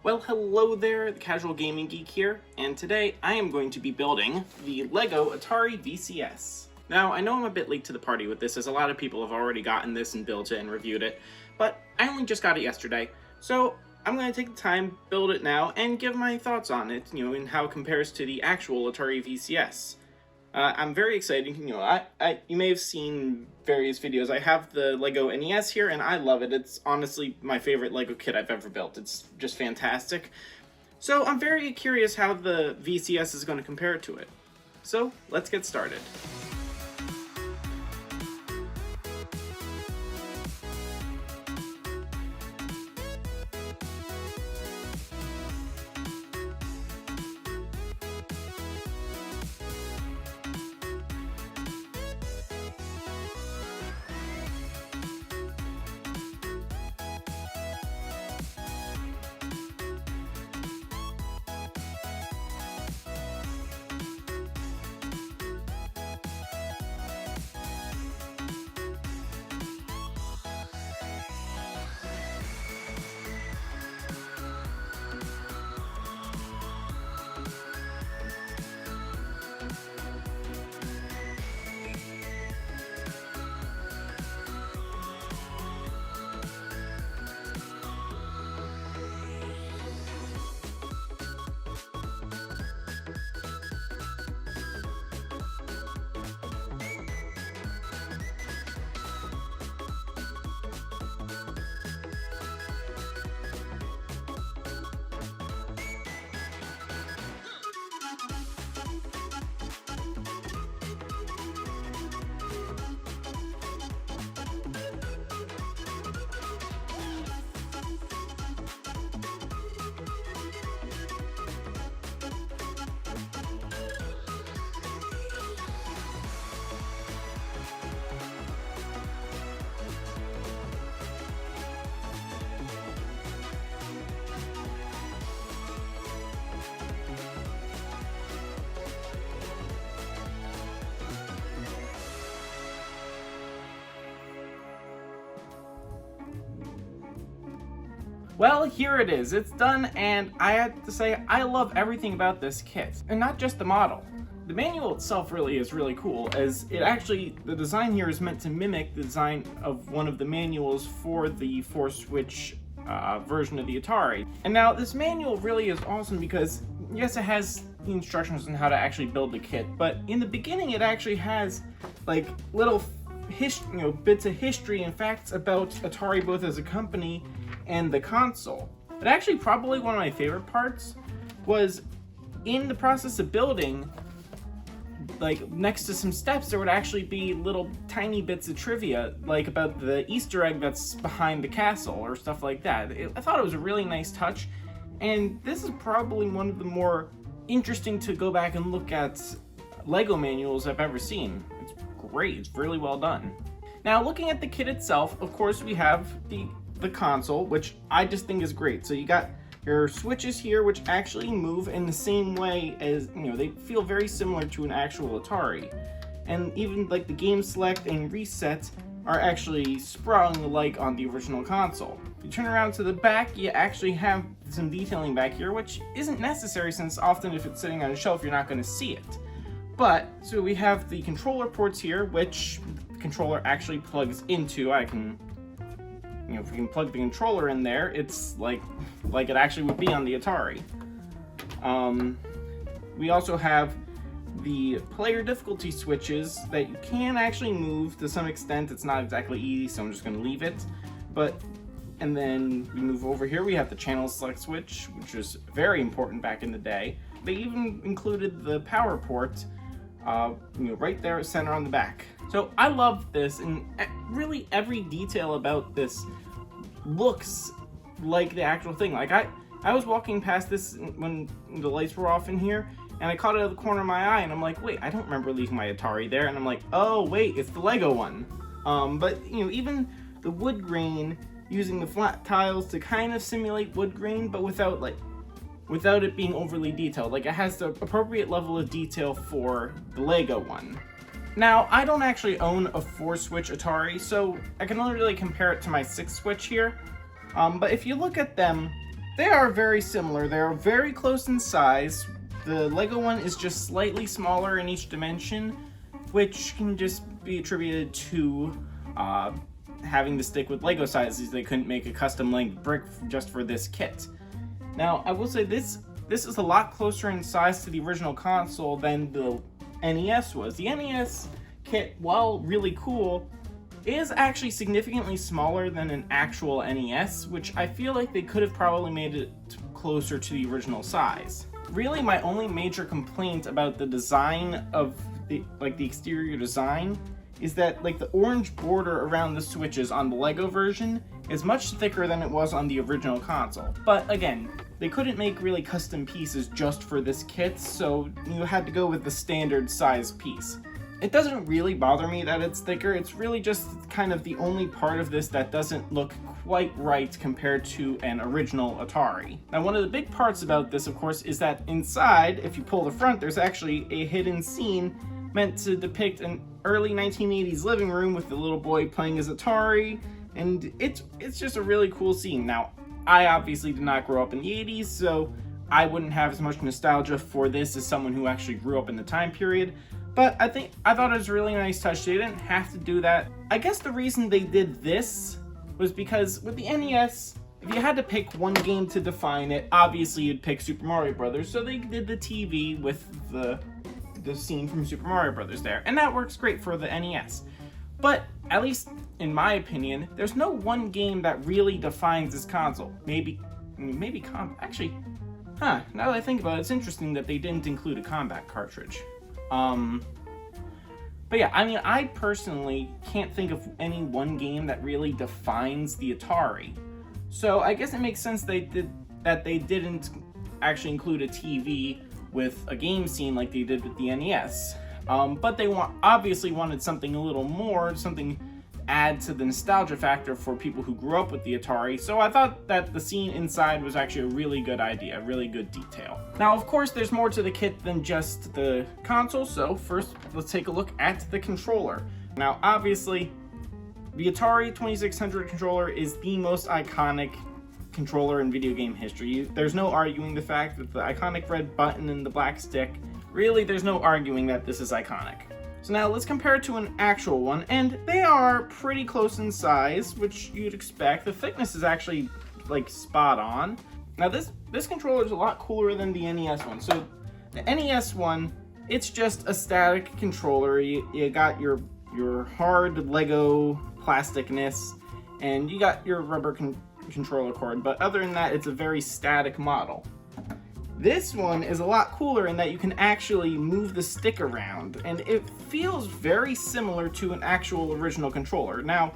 Well, hello there, the Casual Gaming Geek here, and today I am going to be building the Lego Atari VCS. Now, I know I'm a bit late to the party with this, as a lot of people have already gotten this and built it and reviewed it, but I only just got it yesterday, so I'm going to take the time, build it now, and give my thoughts on it, and how it compares to the actual Atari VCS. I'm very excited. You may have seen various videos. I have the Lego NES here, and I love it. It's honestly my favorite Lego kit I've ever built. It's just fantastic. So I'm very curious how the VCS is going to compare to it. So let's get started. Well, here it is. It's done, and I have to say, I love everything about this kit. And not just the model. The manual itself really is really cool, as the design here is meant to mimic the design of one of the manuals for the 4-switch version of the Atari. And now, this manual really is awesome because, yes, it has the instructions on how to actually build the kit, but in the beginning it actually has, like, little bits of history and facts about Atari both as a company and the console. But actually, probably one of my favorite parts was in the process of building, like next to some steps, there would actually be little tiny bits of trivia, like about the Easter egg that's behind the castle or stuff like that. I thought it was a really nice touch, and this is probably one of the more interesting to go back and look at Lego manuals I've ever seen. It's great, it's really well done. Now, looking at the kit itself, of course, we have the console, which I just think is great. So you got your switches here, which actually move in the same way as, they feel very similar to an actual Atari. And even like the game select and reset are actually sprung like on the original console. If you turn around to the back, you actually have some detailing back here, which isn't necessary since often if it's sitting on a shelf, you're not going to see it. But, so we have the controller ports here, which the controller actually plugs into. If we can plug the controller in there, it's like it actually would be on the Atari. We also have the player difficulty switches that you can actually move to some extent. It's not exactly easy, so I'm just going to leave it. And then we move over here, we have the channel select switch, which was very important back in the day. They even included the power port, right there center on the back. So I love this, and really every detail about this looks like the actual thing. Like I was walking past this when the lights were off in here, and I caught it out of the corner of my eye, and I'm like, wait, I don't remember leaving my Atari there, and I'm like, oh wait, it's the Lego one. But even the wood grain, using the flat tiles to kind of simulate wood grain, but without it being overly detailed. Like, it has the appropriate level of detail for the Lego one. Now, I don't actually own a 4-switch Atari, so I can only really compare it to my 6-switch here. But if you look at them, They are very similar. They are very close in size. The Lego one is just slightly smaller in each dimension, which can just be attributed to having to stick with Lego sizes. They couldn't make a custom length brick just for this kit. Now, I will say this is a lot closer in size to the original console than the NES was. The NES kit, while really cool, is actually significantly smaller than an actual NES, which I feel like they could have probably made it closer to the original size. Really, my only major complaint about the design of the exterior design is that the orange border around the switches on the Lego version is much thicker than it was on the original console. But again, they couldn't make really custom pieces just for this kit, so you had to go with the standard size piece. It doesn't really bother me that it's thicker. It's really just kind of the only part of this that doesn't look quite right compared to an original Atari. Now, one of the big parts about this, of course, is that inside, if you pull the front, there's actually a hidden scene meant to depict an early 1980s living room with the little boy playing his Atari, and it's just a really cool scene. Now, I obviously did not grow up in the 80s, so I wouldn't have as much nostalgia for this as someone who actually grew up in the time period, but I thought it was a really nice touch. They didn't have to do that. I guess the reason they did this was because with the NES, if you had to pick one game to define it, obviously you'd pick Super Mario Brothers, so they did the TV with the scene from Super Mario Brothers there, and that works great for the NES. But, at least in my opinion, there's no one game that really defines this console. Maybe actually, now that I think about it, it's interesting that they didn't include a combat cartridge. But yeah, I mean, I personally can't think of any one game that really defines the Atari. So I guess it makes sense they didn't actually include a TV with a game scene like they did with the NES. But they obviously wanted something a little more, something to add to the nostalgia factor for people who grew up with the Atari, so I thought that the scene inside was actually a really good idea, a really good detail. Now, of course, there's more to the kit than just the console, so first, let's take a look at the controller. Now, obviously, the Atari 2600 controller is the most iconic controller in video game history. There's no arguing the fact that the iconic red button and the black stick, really, there's no arguing that this is iconic. So now let's compare it to an actual one, and they are pretty close in size, which you'd expect. The thickness is actually spot on. Now this controller is a lot cooler than the NES one. So the NES one, it's just a static controller. You got your hard Lego plasticness, and you got your rubber controller cord, but other than that, it's a very static model. This one is a lot cooler in that you can actually move the stick around, and it feels very similar to an actual original controller. Now,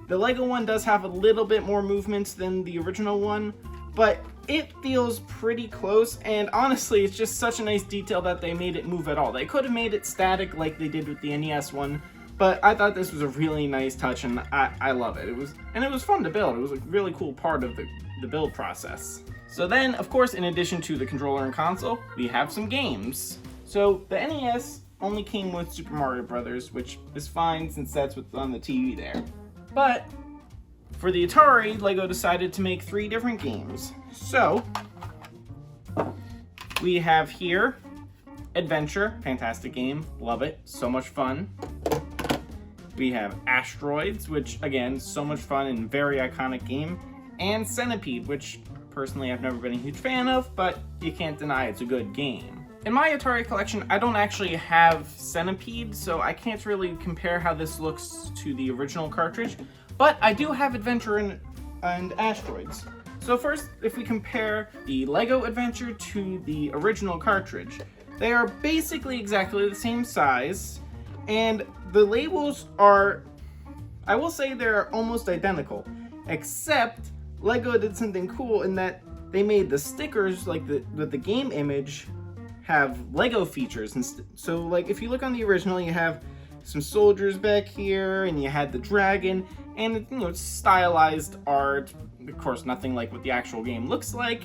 the Lego one does have a little bit more movement than the original one, but it feels pretty close, and honestly, it's just such a nice detail that they made it move at all. They could have made it static like they did with the NES one, but I thought this was a really nice touch, and I love it. It was fun to build. It was a really cool part of the build process. So then, of course, in addition to the controller and console, we have some games. So the NES only came with Super Mario Brothers, which is fine since that's what's on the TV there. But for the Atari, Lego decided to make 3 different games. So we have here Adventure, fantastic game, love it, so much fun. We have Asteroids, which again, so much fun and very iconic game. And Centipede, which personally I've never been a huge fan of, but you can't deny it's a good game. In my Atari collection, I don't actually have Centipede, so I can't really compare how this looks to the original cartridge, but I do have Adventure and Asteroids. So first, if we compare the Lego Adventure to the original cartridge, they are basically exactly the same size, and the labels are, I will say they're almost identical, except Lego did something cool in that they made the stickers, with the game image, have Lego features. And so, if you look on the original, you have some soldiers back here, and you had the dragon, and it's stylized art. Of course, nothing like what the actual game looks like.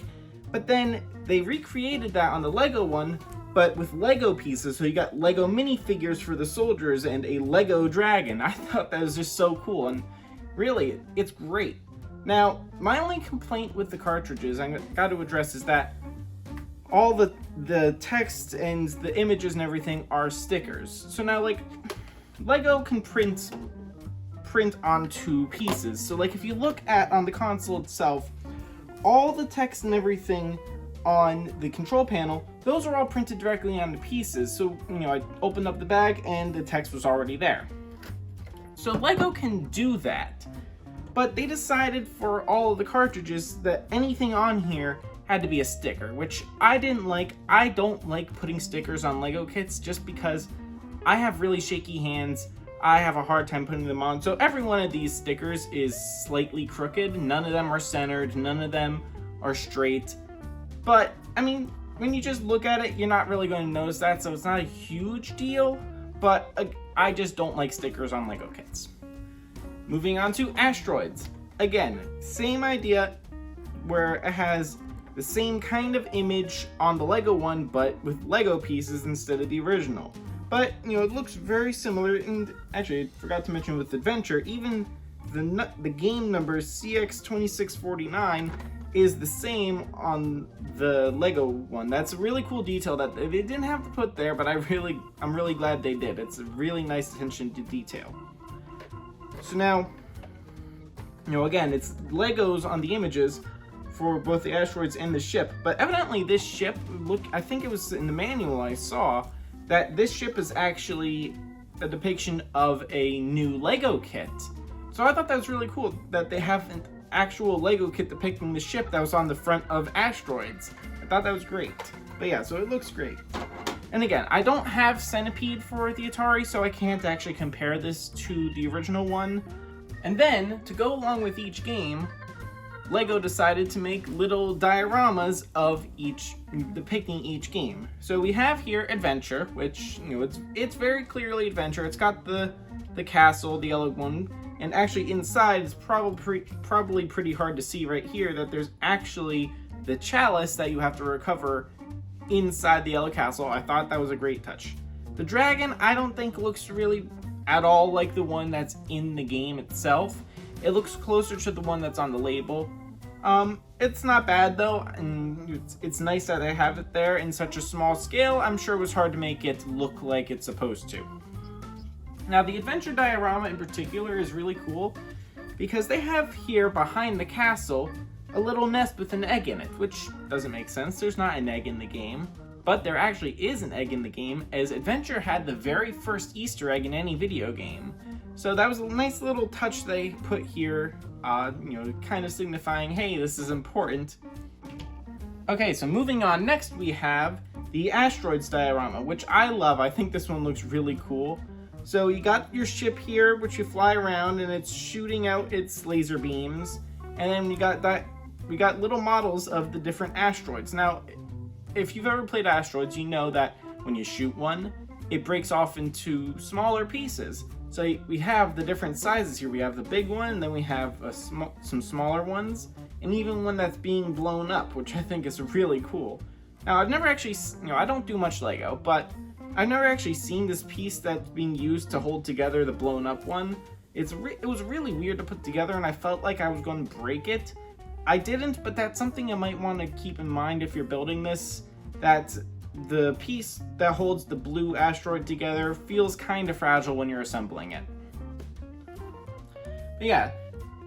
But then they recreated that on the Lego one, but with Lego pieces. So you got Lego minifigures for the soldiers and a Lego dragon. I thought that was just so cool, and really, it's great. Now, my only complaint with the cartridges I got to address is that all the text and the images and everything are stickers. So now, like, Lego can print onto pieces. So like, if you look at on the console itself, all the text and everything on the control panel, those are all printed directly onto pieces. So, you know, I opened up the bag and the text was already there. So Lego can do that, but they decided for all of the cartridges that anything on here had to be a sticker, which I didn't like. I don't like putting stickers on Lego kits just because I have really shaky hands. I have a hard time putting them on. So every one of these stickers is slightly crooked. None of them are centered. None of them are straight. But, I mean, when you just look at it, you're not really going to notice that, so it's not a huge deal. But I just don't like stickers on Lego kits. Moving on to Asteroids. Again, same idea, where it has the same kind of image on the Lego one, but with Lego pieces instead of the original. But, you know, it looks very similar, and actually, I forgot to mention with Adventure, even the game number CX2649 is the same on the Lego one. That's a really cool detail that they didn't have to put there, but I'm really glad they did. It's a really nice attention to detail. So now, you know, again, it's Legos on the images for both the asteroids and the ship, but evidently this ship, I think it was in the manual I saw, that this ship is actually a depiction of a new Lego kit. So I thought that was really cool that they have an actual Lego kit depicting the ship that was on the front of Asteroids. I thought that was great. But yeah, so it looks great. And again, I don't have Centipede for the Atari, so I can't actually compare this to the original one. And then, to go along with each game, Lego decided to make little dioramas of each, depicting each game. So we have here Adventure, which, you know, it's very clearly Adventure. It's got the castle, the yellow one, and actually inside it's probably pretty hard to see right here that there's actually the chalice that you have to recover inside the yellow castle. I thought that was a great touch. The dragon, I don't think looks really at all like the one that's in the game itself. It looks closer to the one that's on the label. It's not bad though, and it's nice that they have it there in such a small scale. I'm sure it was hard to make it look like it's supposed to. Now the adventure diorama in particular is really cool because they have here behind the castle a little nest with an egg in it, which doesn't make sense. There's not an egg in the game. But there actually is an egg in the game, as Adventure had the very first Easter egg in any video game. So that was a nice little touch they put here, you know, kind of signifying, hey, this is important. Okay, so moving on, next we have the Asteroids diorama, which I love. I think this one looks really cool. So you got your ship here, which you fly around, and it's shooting out its laser beams. And then we got little models of the different asteroids. Now, if you've ever played Asteroids, you know that when you shoot one, it breaks off into smaller pieces. So we have the different sizes here. We have the big one, then we have some smaller ones, and even one that's being blown up, which I think is really cool. Now, I've never actually, you know, I don't do much Lego, but I've never actually seen this piece that's being used to hold together the blown up one. It was really weird to put together, and I felt like I was going to break it. I didn't, but that's something you might want to keep in mind if you're building this, that the piece that holds the blue asteroid together feels kind of fragile when you're assembling it. But yeah,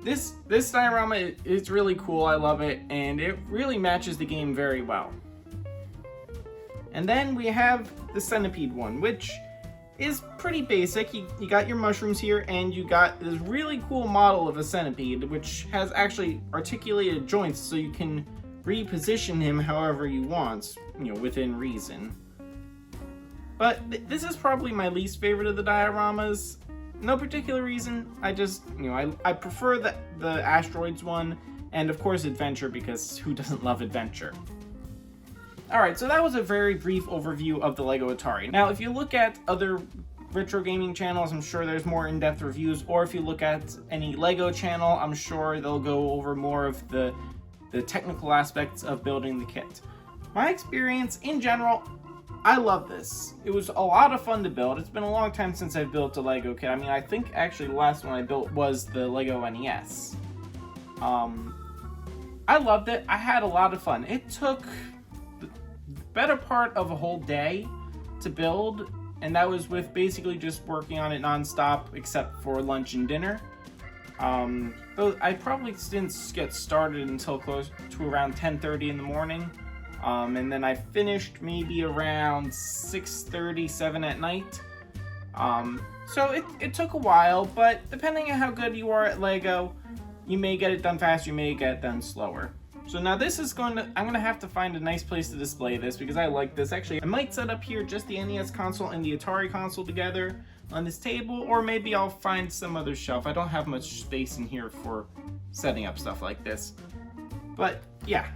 this diorama is really cool. I love it, and it really matches the game very well. And then we have the Centipede one, which is pretty basic. You got your mushrooms here, and you got this really cool model of a centipede, which has actually articulated joints, so you can reposition him however you want, you know, within reason. But this is probably my least favorite of the dioramas. No particular reason. I just, you know, I prefer the Asteroids one, and of course Adventure, because who doesn't love Adventure? Alright, so that was a very brief overview of the Lego Atari. Now, if you look at other retro gaming channels, I'm sure there's more in-depth reviews, or if you look at any Lego channel, I'm sure they'll go over more of the technical aspects of building the kit. My experience, in general, I love this. It was a lot of fun to build. It's been a long time since I've built a Lego kit. I mean, I think actually the last one I built was the Lego NES. I loved it. I had a lot of fun. It took the better part of a whole day to build, and that was with basically just working on it nonstop except for lunch and dinner. Though I probably didn't get started until close to around 10:30 in the morning. And then I finished maybe around 6:30, 7 at night. So it took a while, but depending on how good you are at Lego, you may get it done faster, you may get it done slower. So now this is I'm gonna have to find a nice place to display this because I like this. Actually, I might set up here just the NES console and the Atari console together on this table, or maybe I'll find some other shelf. I don't have much space in here for setting up stuff like this. But yeah,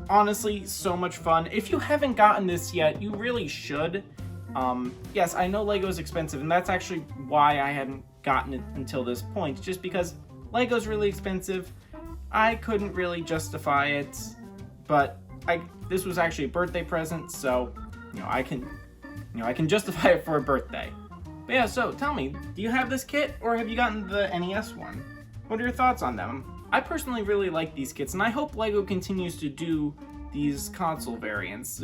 honestly, so much fun. If you haven't gotten this yet, you really should. Yes, I know Lego's expensive, and that's actually why I hadn't gotten it until this point, just because Lego's really expensive. I couldn't really justify it, but this was actually a birthday present, so I can justify it for a birthday. But yeah, so tell me, do you have this kit, or have you gotten the NES one? What are your thoughts on them? I personally really like these kits, and I hope Lego continues to do these console variants.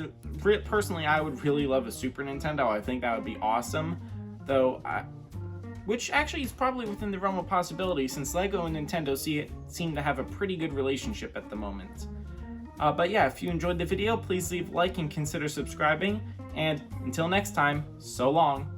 Personally, I would really love a Super Nintendo. I think that would be awesome, though. Which actually is probably within the realm of possibility, since Lego and Nintendo seem to have a pretty good relationship at the moment. But yeah, if you enjoyed the video, please leave a like and consider subscribing. And until next time, so long.